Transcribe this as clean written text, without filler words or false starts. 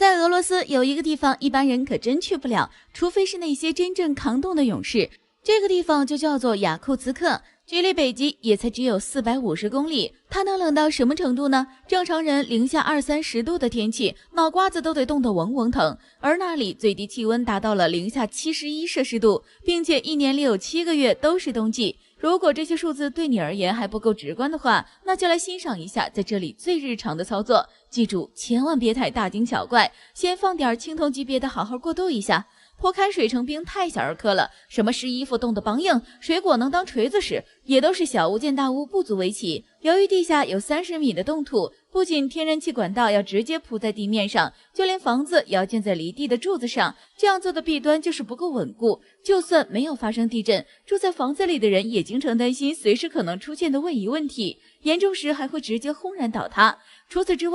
在俄罗斯有一个地方，一般人可真去不了，除非是那些真正抗冻的勇士。这个地方就叫做雅库茨克，距离北极也才只有450公里。它能冷到什么程度呢？正常人零下20-30度的天气，脑瓜子都得冻得嗡嗡疼。而那里最低气温达到了零下71摄氏度，并且一年里有7个月都是冬季。如果这些数字对你而言还不够直观的话，那就来欣赏一下在这里最日常的操作。记住，千万别太大惊小怪，先放点青铜级别的好好过渡一下。泼开水成冰太小儿科了，什么湿衣服冻得梆硬，水果能当锤子使，也都是小巫见大巫，不足为奇。由于地下有30米的冻土，不仅天然气管道要直接铺在地面上，就连房子也要建在离地的柱子上。这样做的弊端就是不够稳固，就算没有发生地震，住在房子里的人也经常担心随时可能出现的位移问题，严重时还会直接轰然倒塌。除此之外，